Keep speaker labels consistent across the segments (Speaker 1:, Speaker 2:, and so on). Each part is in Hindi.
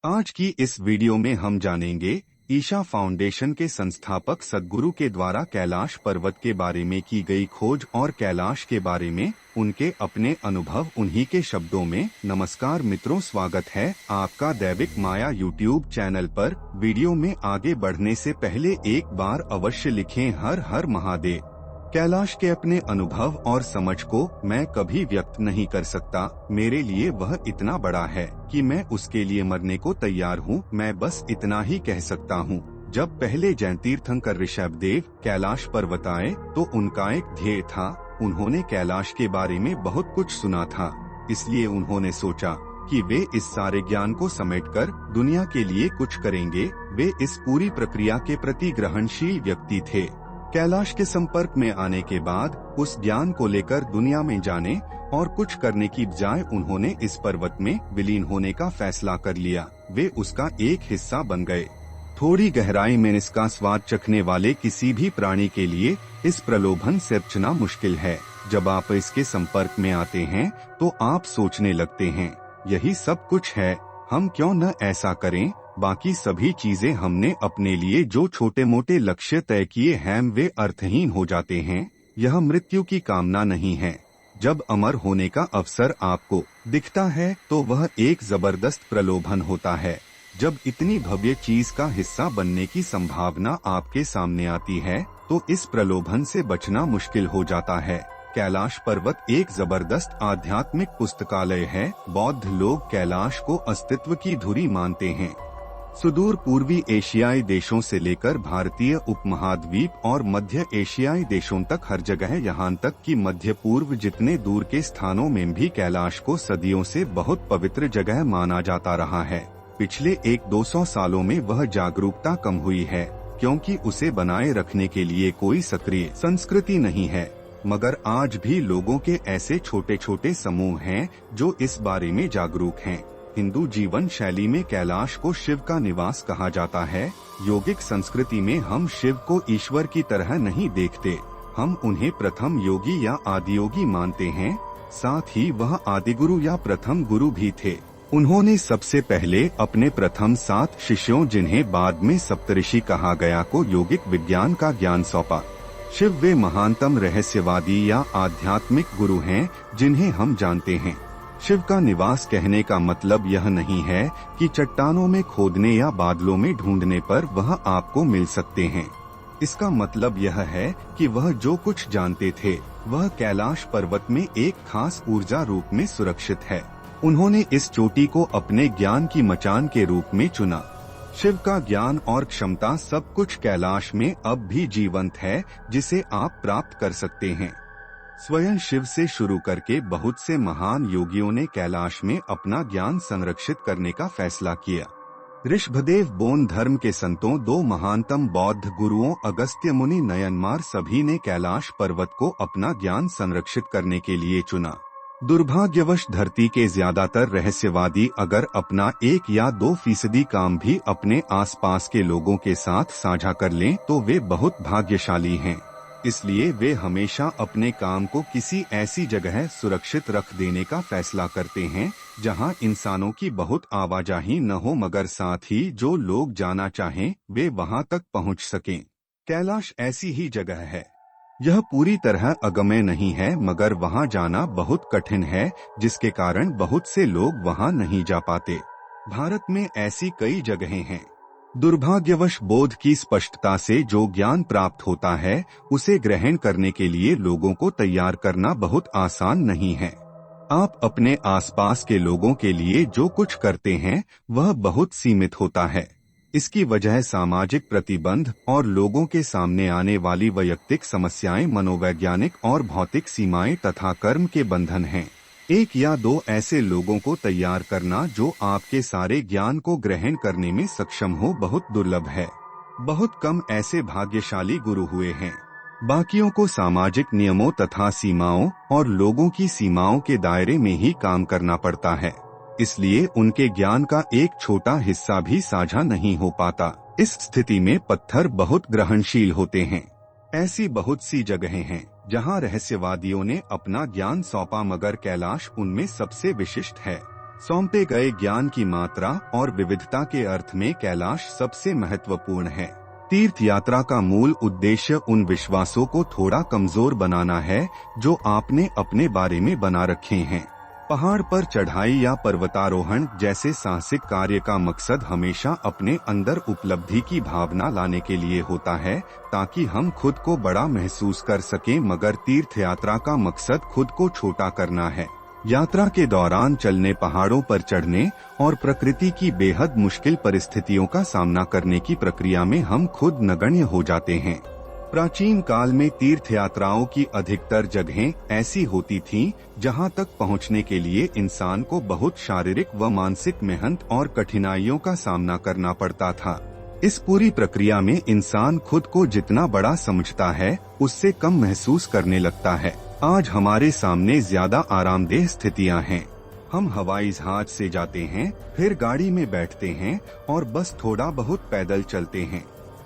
Speaker 1: आज की इस वीडियो में हम जानेंगे ईशा फाउंडेशन के संस्थापक सद्गुरु के द्वारा कैलाश पर्वत के बारे में की गई खोज और कैलाश के बारे में उनके अपने अनुभव उन्हीं के शब्दों में। नमस्कार मित्रों, स्वागत है आपका दैविक माया यूट्यूब चैनल पर। वीडियो में आगे बढ़ने से पहले एक बार अवश्य लिखें हर हर महादेव। कैलाश के अपने अनुभव और समझ को मैं कभी व्यक्त नहीं कर सकता। मेरे लिए वह इतना बड़ा है कि मैं उसके लिए मरने को तैयार हूँ। मैं बस इतना ही कह सकता हूँ। जब पहले जैन तीर्थंकर ऋषभदेव कैलाश पर्वत आए तो उनका एक ध्येय था। उन्होंने कैलाश के बारे में बहुत कुछ सुना था, इसलिए उन्होंने सोचा कि वे इस सारे ज्ञान को समेटकर दुनिया के लिए कुछ करेंगे। वे इस पूरी प्रक्रिया के प्रति ग्रहणशील व्यक्ति थे। कैलाश के संपर्क में आने के बाद उस ज्ञान को लेकर दुनिया में जाने और कुछ करने की बजाय उन्होंने इस पर्वत में विलीन होने का फैसला कर लिया। वे उसका एक हिस्सा बन गए। थोड़ी गहराई में इसका स्वाद चखने वाले किसी भी प्राणी के लिए इस प्रलोभन से बचना मुश्किल है। जब आप इसके संपर्क में आते हैं तो आप सोचने लगते हैं, यही सब कुछ है, हम क्यों न ऐसा करें। बाकी सभी चीजें हमने अपने लिए जो छोटे मोटे लक्ष्य तय किए हैं वे अर्थहीन हो जाते हैं। यह मृत्यु की कामना नहीं है। जब अमर होने का अवसर आपको दिखता है तो वह एक जबरदस्त प्रलोभन होता है। जब इतनी भव्य चीज का हिस्सा बनने की संभावना आपके सामने आती है तो इस प्रलोभन से बचना मुश्किल हो जाता है। कैलाश पर्वत एक जबरदस्त आध्यात्मिक पुस्तकालय है। बौद्ध लोग कैलाश को अस्तित्व की धुरी मानते हैं। सुदूर पूर्वी एशियाई देशों से लेकर भारतीय उपमहाद्वीप और मध्य एशियाई देशों तक हर जगह, यहाँ तक कि मध्य पूर्व जितने दूर के स्थानों में भी कैलाश को सदियों से बहुत पवित्र जगह माना जाता रहा है। पिछले 100-200 सालों में वह जागरूकता कम हुई है क्योंकि उसे बनाए रखने के लिए कोई सक्रिय संस्कृति नहीं है। मगर आज भी लोगों के ऐसे छोटे छोटे समूह हैं जो इस बारे में जागरूक हैं। हिंदू जीवन शैली में कैलाश को शिव का निवास कहा जाता है। योगिक संस्कृति में हम शिव को ईश्वर की तरह नहीं देखते, हम उन्हें प्रथम योगी या आदियोगी मानते हैं। साथ ही वह आदिगुरु या प्रथम गुरु भी थे। उन्होंने सबसे पहले अपने प्रथम 7 शिष्यों, जिन्हें बाद में सप्तऋषि कहा गया, को योगिक विज्ञान का ज्ञान सौंपा। शिव वे महानतम रहस्यवादी या आध्यात्मिक गुरु हैं जिन्हें हम जानते हैं। शिव का निवास कहने का मतलब यह नहीं है कि चट्टानों में खोदने या बादलों में ढूंढने पर वह आपको मिल सकते हैं। इसका मतलब यह है कि वह जो कुछ जानते थे वह कैलाश पर्वत में एक खास ऊर्जा रूप में सुरक्षित है। उन्होंने इस चोटी को अपने ज्ञान की मचान के रूप में चुना। शिव का ज्ञान और क्षमता सब कुछ कैलाश में अब भी जीवंत है, जिसे आप प्राप्त कर सकते हैं। स्वयं शिव से शुरू करके बहुत से महान योगियों ने कैलाश में अपना ज्ञान संरक्षित करने का फैसला किया। ऋषभदेव बौद्ध धर्म के संतों, 2 महानतम बौद्ध गुरुओं अगस्त्य मुनि, नयनमार, सभी ने कैलाश पर्वत को अपना ज्ञान संरक्षित करने के लिए चुना। दुर्भाग्यवश धरती के ज्यादातर रहस्यवादी अगर अपना 1 या 2% काम भी अपने आसपास के लोगों के साथ साझा कर लें तो वे बहुत भाग्यशाली हैं। इसलिए वे हमेशा अपने काम को किसी ऐसी जगह सुरक्षित रख देने का फैसला करते हैं जहां इंसानों की बहुत आवाजाही न हो, मगर साथ ही जो लोग जाना चाहें वे वहां तक पहुंच सकें। कैलाश ऐसी ही जगह है। यह पूरी तरह अगम्य नहीं है, मगर वहां जाना बहुत कठिन है, जिसके कारण बहुत से लोग वहां नहीं जा पाते। भारत में ऐसी कई जगहें हैं। दुर्भाग्यवश बोध की स्पष्टता से जो ज्ञान प्राप्त होता है उसे ग्रहण करने के लिए लोगों को तैयार करना बहुत आसान नहीं है। आप अपने आसपास के लोगों के लिए जो कुछ करते हैं वह बहुत सीमित होता है। इसकी वजह सामाजिक प्रतिबंध और लोगों के सामने आने वाली वैयक्तिक समस्याएं, मनोवैज्ञानिक और भौतिक सीमाएं तथा कर्म के बंधन हैं। 1 या 2 ऐसे लोगों को तैयार करना जो आपके सारे ज्ञान को ग्रहण करने में सक्षम हो बहुत दुर्लभ है। बहुत कम ऐसे भाग्यशाली गुरु हुए हैं। बाकियों को सामाजिक नियमों तथा सीमाओं और लोगों की सीमाओं के दायरे में ही काम करना पड़ता है। इसलिए उनके ज्ञान का एक छोटा हिस्सा भी साझा नहीं हो पाता। इस स्थिति में पत्थर बहुत ग्रहणशील होते हैं। ऐसी बहुत सी जगहें हैं जहां रहस्यवादियों ने अपना ज्ञान सौंपा, मगर कैलाश उनमें सबसे विशिष्ट है। सौंपे गए ज्ञान की मात्रा और विविधता के अर्थ में कैलाश सबसे महत्वपूर्ण है। तीर्थ यात्रा का मूल उद्देश्य उन विश्वासों को थोड़ा कमजोर बनाना है जो आपने अपने बारे में बना रखे हैं। पहाड़ पर चढ़ाई या पर्वतारोहण जैसे साहसिक कार्य का मकसद हमेशा अपने अंदर उपलब्धि की भावना लाने के लिए होता है, ताकि हम खुद को बड़ा महसूस कर सकें, मगर तीर्थ यात्रा का मकसद खुद को छोटा करना है। यात्रा के दौरान चलने, पहाड़ों पर चढ़ने और प्रकृति की बेहद मुश्किल परिस्थितियों का सामना करने की प्रक्रिया में हम खुद नगण्य हो जाते हैं। प्राचीन काल में तीर्थ यात्राओं की अधिकतर जगहें ऐसी होती थीं, जहां तक पहुंचने के लिए इंसान को बहुत शारीरिक व मानसिक मेहनत और कठिनाइयों का सामना करना पड़ता था। इस पूरी प्रक्रिया में इंसान खुद को जितना बड़ा समझता है, उससे कम महसूस करने लगता है। आज हमारे सामने ज्यादा आरामदेह स्थितियां हैं। हम हवाई जहाज से जाते हैं, फिर गाड़ी में बैठते हैं और बस थोड़ा बहुत पैदल चलते हैं।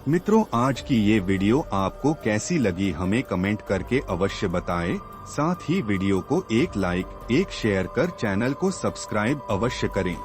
Speaker 1: मित्रों, आज की ये वीडियो आपको कैसी लगी हमें कमेंट करके अवश्य बताएं। साथ ही वीडियो को एक लाइक, एक शेयर कर चैनल को सब्सक्राइब अवश्य करें।